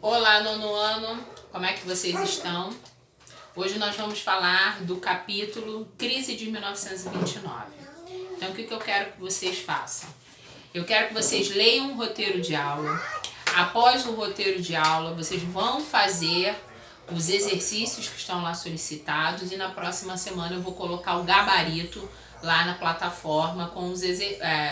Olá, nono ano, como é que vocês estão? Hoje nós vamos falar do capítulo Crise de 1929. Então, o que eu quero que vocês façam? Eu quero que vocês leiam um roteiro de aula. Após o roteiro de aula, vocês vão fazer os exercícios que estão lá solicitados e na próxima semana eu vou colocar o gabarito lá na plataforma com os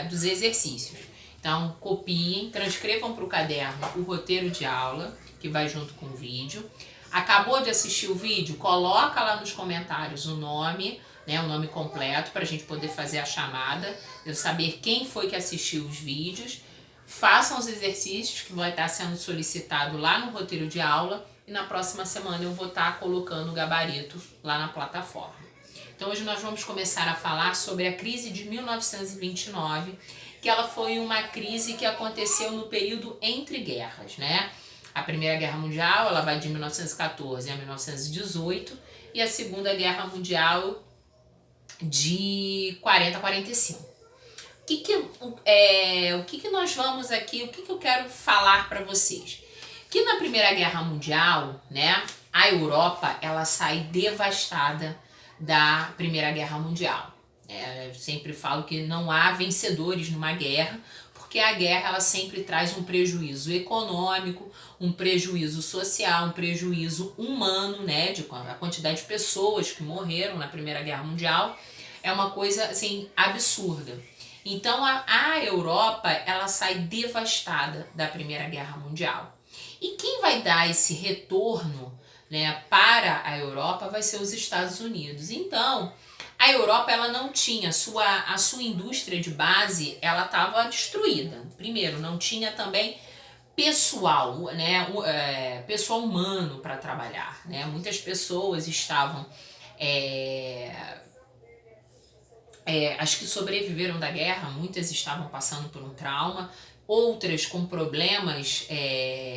dos exercícios. Então, copiem, transcrevam para o caderno o roteiro de aula, que vai junto com o vídeo. Acabou de assistir o vídeo? Coloca lá nos comentários o nome, né, o nome completo, para a gente poder fazer a chamada, eu saber quem foi que assistiu os vídeos. Façam os exercícios que vai estar sendo solicitado lá no roteiro de aula e na próxima semana eu vou estar colocando o gabarito lá na plataforma. Então hoje nós vamos começar a falar sobre a crise de 1929, que ela foi uma crise que aconteceu no período entre guerras, né? A Primeira Guerra Mundial, ela vai de 1914 a 1918 e a Segunda Guerra Mundial de 40 a 45. O que nós vamos aqui, o que eu quero falar para vocês? Que na Primeira Guerra Mundial, né, a Europa, ela sai devastada da Primeira Guerra Mundial. Eu sempre falo que não há vencedores numa guerra, porque a guerra ela sempre traz um prejuízo econômico, um prejuízo social, um prejuízo humano, né, de a quantidade de pessoas que morreram na Primeira Guerra Mundial é uma coisa assim absurda. Então a Europa ela sai devastada da Primeira Guerra Mundial. E quem vai dar esse retorno, né, para a Europa vai ser os Estados Unidos. Então a Europa ela não tinha a sua indústria de base, ela estava destruída. Primeiro, não tinha também pessoal, né, pessoal humano para trabalhar, né? Muitas pessoas estavam as que sobreviveram da guerra, muitas estavam passando por um trauma, outras com problemas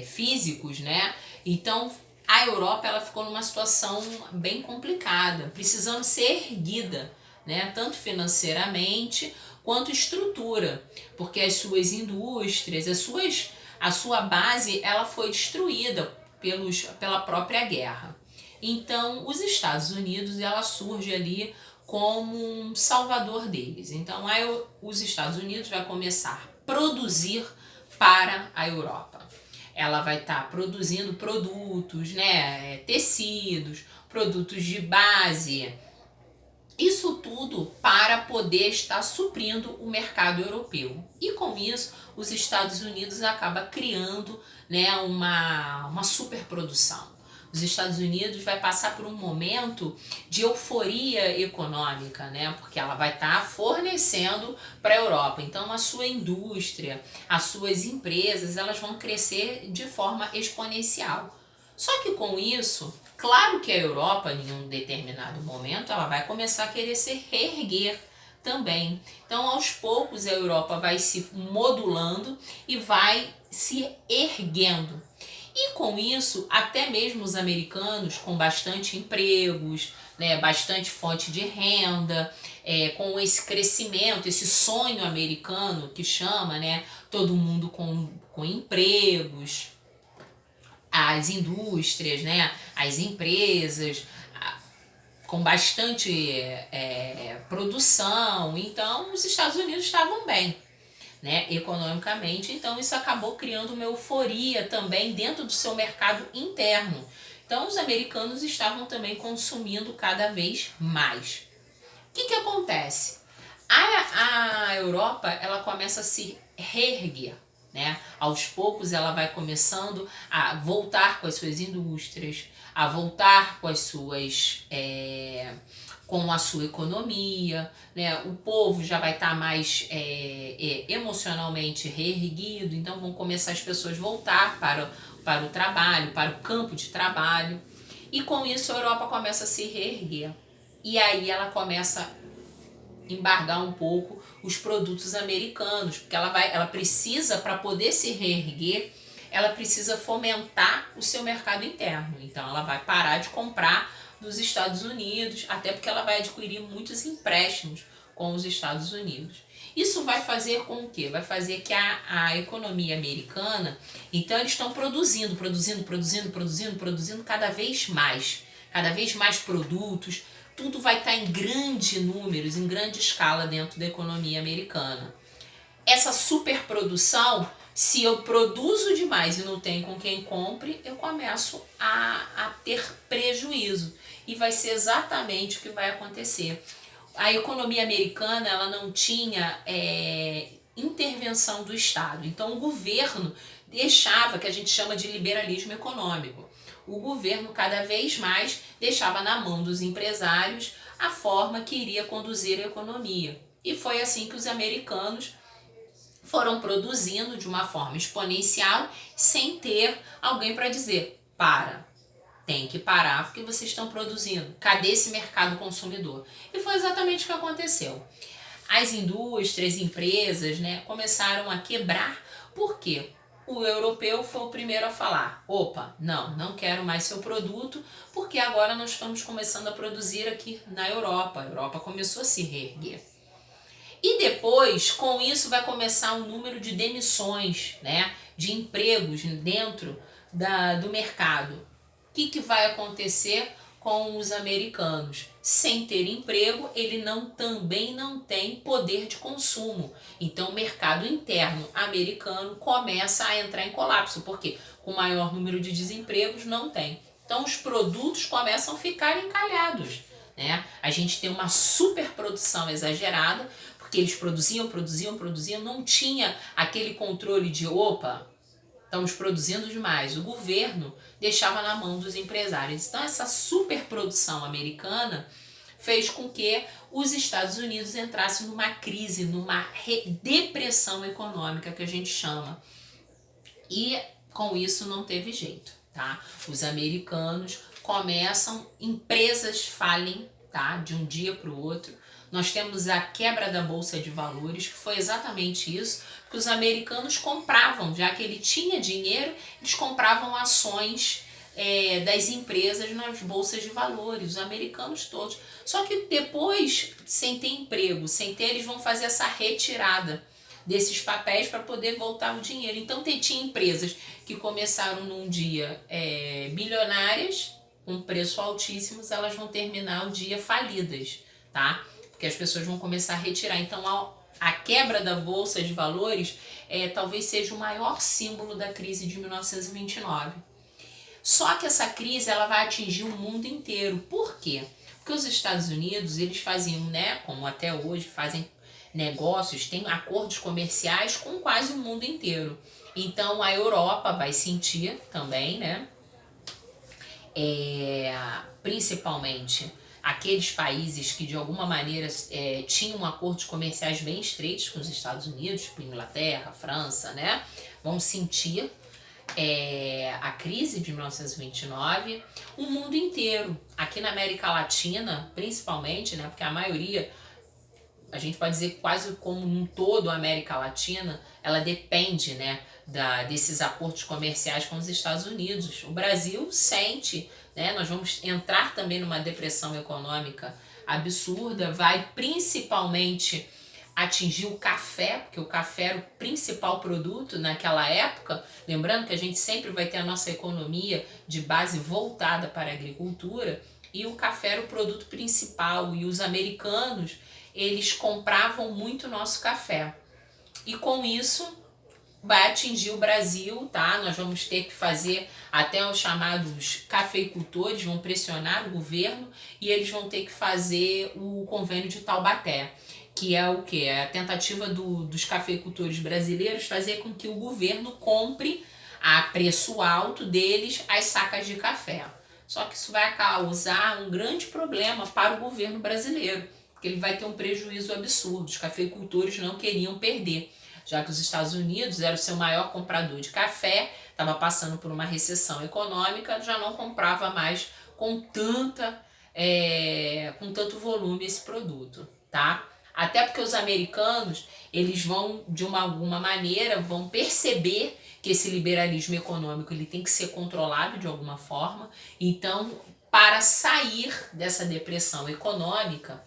físicos, né? Então a Europa ela ficou numa situação bem complicada, precisando ser erguida, né? Tanto financeiramente quanto estrutura, porque as suas indústrias, a sua base ela foi destruída pela própria guerra. Então os Estados Unidos ela surge ali como um salvador deles. Então os Estados Unidos vai começar a produzir para a Europa. Ela vai estar produzindo produtos, né, tecidos, produtos de base, isso tudo para poder estar suprindo o mercado europeu. E com isso, os Estados Unidos acaba criando, né, uma superprodução. Os Estados Unidos vai passar por um momento de euforia econômica, né? Porque ela vai estar fornecendo para a Europa. Então a sua indústria, as suas empresas, elas vão crescer de forma exponencial. Só que com isso, claro que a Europa, em um determinado momento, ela vai começar a querer se reerguer também. Então, aos poucos, a Europa vai se modulando e vai se erguendo. E com isso, até mesmo os americanos, com bastante empregos, né, bastante fonte de renda, com esse crescimento, esse sonho americano que chama, né, todo mundo com empregos, as indústrias, né, as empresas, com bastante produção. Então, os Estados Unidos estavam bem, né, economicamente. Então, isso acabou criando uma euforia também dentro do seu mercado interno. Então, os americanos estavam também consumindo cada vez mais. O que acontece? A Europa ela começa a se reerguer. Né? Aos poucos ela vai começando a voltar com as suas indústrias, a voltar com as suas com a sua economia, né? O povo já vai estar mais emocionalmente reerguido, então vão começar as pessoas a voltar para o trabalho, para o campo de trabalho, e com isso a Europa começa a se reerguer. E aí ela começa a embargar um pouco os produtos americanos, porque ela precisa, para poder se reerguer, ela precisa fomentar o seu mercado interno. Então ela vai parar de comprar dos Estados Unidos, até porque ela vai adquirir muitos empréstimos com os Estados Unidos. Isso vai fazer com o quê? Vai fazer que a economia americana, então eles estão produzindo cada vez mais produtos, tudo vai estar em grandes números, em grande escala dentro da economia americana. Essa superprodução, se eu produzo demais e não tenho com quem compre, eu começo a ter prejuízo. E vai ser exatamente o que vai acontecer. A economia americana, ela não tinha intervenção do Estado. Então o governo deixava, que a gente chama de liberalismo econômico. O governo cada vez mais deixava na mão dos empresários a forma que iria conduzir a economia. E foi assim que os americanos foram produzindo de uma forma exponencial, sem ter alguém para dizer, tem que parar porque vocês estão produzindo. Cadê esse mercado consumidor? E foi exatamente o que aconteceu. As indústrias, empresas, né, começaram a quebrar. Por quê? O europeu foi o primeiro a falar, opa, não quero mais seu produto, porque agora nós estamos começando a produzir aqui na Europa. A Europa começou a se reerguer. E depois, com isso, vai começar um número de demissões, né, de empregos dentro do mercado. O que vai acontecer com os americanos? Sem ter emprego, ele também não tem poder de consumo. Então o mercado interno americano começa a entrar em colapso, porque com maior número de desempregos não tem. Então os produtos começam a ficar encalhados, né? A gente tem uma superprodução exagerada, porque eles produziam, não tinha aquele controle de estamos produzindo demais. O governo deixava na mão dos empresários. Então essa superprodução americana fez com que os Estados Unidos entrassem numa crise, numa depressão econômica que a gente chama. E com isso não teve jeito, tá? Os americanos empresas falem, tá? De um dia para o outro. Nós temos a quebra da Bolsa de Valores, que foi exatamente isso, que os americanos compravam, já que ele tinha dinheiro, eles compravam ações das empresas nas bolsas de valores, os americanos todos. Só que depois, sem ter emprego, eles vão fazer essa retirada desses papéis para poder voltar o dinheiro. Então tinha empresas que começaram num dia bilionárias, com preço altíssimos, elas vão terminar o dia falidas, tá? Porque as pessoas vão começar a retirar. Então a quebra da Bolsa de Valores talvez seja o maior símbolo da crise de 1929. Só que essa crise ela vai atingir o mundo inteiro. Por quê? Porque os Estados Unidos, eles faziam, né, como até hoje, fazem negócios, têm acordos comerciais com quase o mundo inteiro. Então a Europa vai sentir também, né? Principalmente aqueles países que de alguma maneira tinham acordos comerciais bem estreitos com os Estados Unidos, tipo Inglaterra, França, né? Vão sentir a crise de 1929, o mundo inteiro. Aqui na América Latina, principalmente, né? Porque a maioria, a gente pode dizer quase como um todo a América Latina, ela depende, né, desses acordos comerciais com os Estados Unidos. O Brasil sente, né, nós vamos entrar também numa depressão econômica absurda, vai principalmente atingir o café, porque o café era o principal produto naquela época. Lembrando que a gente sempre vai ter a nossa economia de base voltada para a agricultura, e o café era o produto principal, e os americanos, eles compravam muito nosso café. E com isso vai atingir o Brasil, tá? Nós vamos ter que fazer até os chamados cafeicultores, vão pressionar o governo e eles vão ter que fazer o convênio de Taubaté, que é o quê? É a tentativa dos cafeicultores brasileiros fazer com que o governo compre a preço alto deles as sacas de café. Só que isso vai causar um grande problema para o governo brasileiro, porque ele vai ter um prejuízo absurdo. Os cafeicultores não queriam perder, já que os Estados Unidos era o seu maior comprador de café, estava passando por uma recessão econômica, já não comprava mais com tanto volume esse produto, tá? Até porque os americanos, eles vão, de alguma maneira, vão perceber que esse liberalismo econômico ele tem que ser controlado de alguma forma. Então, para sair dessa depressão econômica,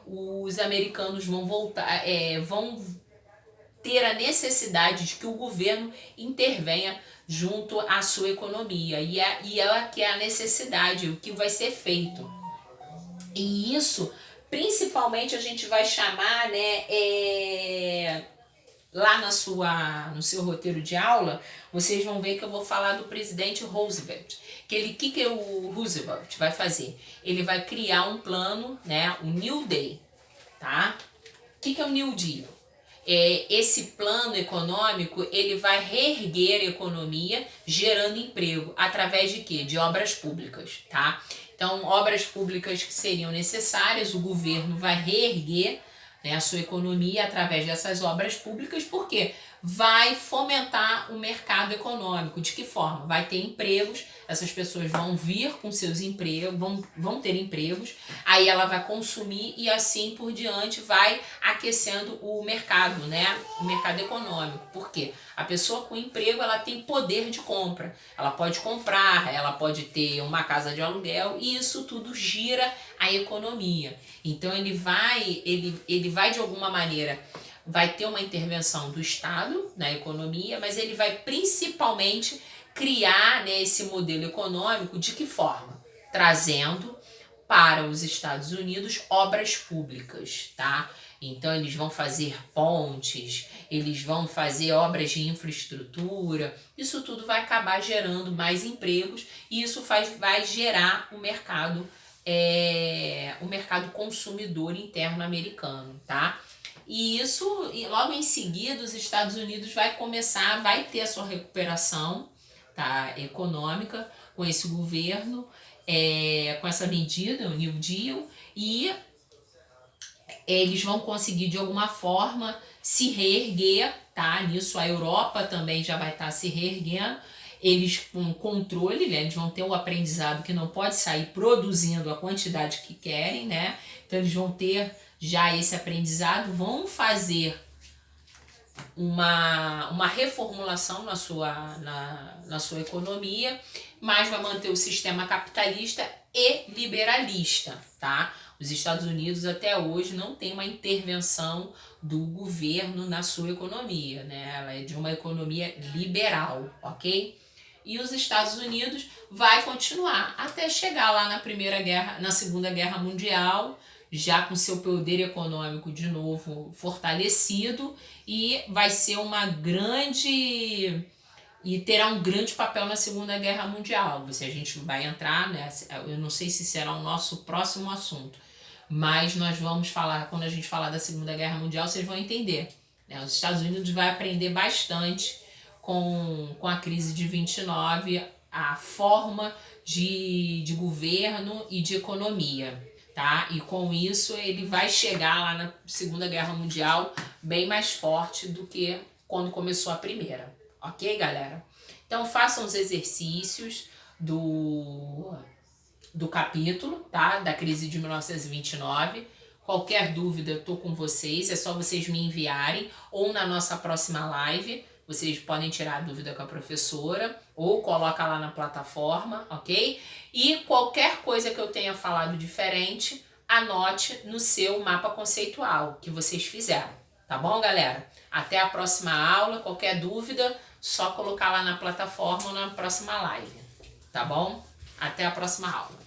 os americanos vão voltar, vão ter a necessidade de que o governo intervenha junto à sua economia. E é que é a necessidade, o que vai ser feito. E isso, principalmente, a gente vai chamar, né, lá no seu roteiro de aula, vocês vão ver que eu vou falar do presidente Roosevelt. Que o Roosevelt vai fazer? Ele vai criar um plano, né, o New Deal, tá? O que é o New Deal? Esse plano econômico, ele vai reerguer a economia gerando emprego através de quê? De obras públicas, tá? Então, obras públicas que seriam necessárias, o governo vai reerguer, né, a sua economia através dessas obras públicas, porque vai fomentar o mercado econômico. De que forma? Vai ter empregos, essas pessoas vão vir com seus empregos, vão ter empregos, aí ela vai consumir e assim por diante vai aquecendo o mercado, né? O mercado econômico. Por quê? A pessoa com emprego, ela tem poder de compra. Ela pode comprar, ela pode ter uma casa de aluguel e isso tudo gira a economia. Então ele vai de alguma maneira, vai ter uma intervenção do Estado na economia, mas ele vai principalmente criar, né, esse modelo econômico de que forma? Trazendo para os Estados Unidos obras públicas, tá? Então eles vão fazer pontes, eles vão fazer obras de infraestrutura, isso tudo vai acabar gerando mais empregos e isso vai gerar o mercado consumidor interno americano, tá? E isso, logo em seguida, os Estados Unidos vai ter a sua recuperação, tá, econômica com esse governo, com essa medida, o New Deal, e eles vão conseguir de alguma forma se reerguer, tá? Nisso a Europa também já vai estar se reerguendo. Eles com controle, né? Eles vão ter o aprendizado que não pode sair produzindo a quantidade que querem, né? Então eles vão ter já esse aprendizado, vão fazer uma reformulação na sua economia, mas vai manter o sistema capitalista e liberalista, tá? Os Estados Unidos até hoje não tem uma intervenção do governo na sua economia, né? Ela é de uma economia liberal, ok? E os Estados Unidos vai continuar até chegar lá na Segunda Guerra Mundial, já com seu poder econômico de novo fortalecido, e vai ser e terá um grande papel na Segunda Guerra Mundial. A gente vai entrar, né? Eu não sei se será o nosso próximo assunto, mas nós vamos falar, quando a gente falar da Segunda Guerra Mundial, vocês vão entender, né? Os Estados Unidos vai aprender bastante com a crise de 29, a forma de governo e de economia, tá? E com isso ele vai chegar lá na Segunda Guerra Mundial bem mais forte do que quando começou a primeira, ok, galera? Então façam os exercícios do capítulo, tá? Da crise de 1929. Qualquer dúvida, eu tô com vocês, é só vocês me enviarem ou na nossa próxima live. Vocês podem tirar a dúvida com a professora ou coloca lá na plataforma, ok? E qualquer coisa que eu tenha falado diferente, anote no seu mapa conceitual que vocês fizeram, tá bom, galera? Até a próxima aula. Qualquer dúvida, só colocar lá na plataforma ou na próxima live, tá bom? Até a próxima aula.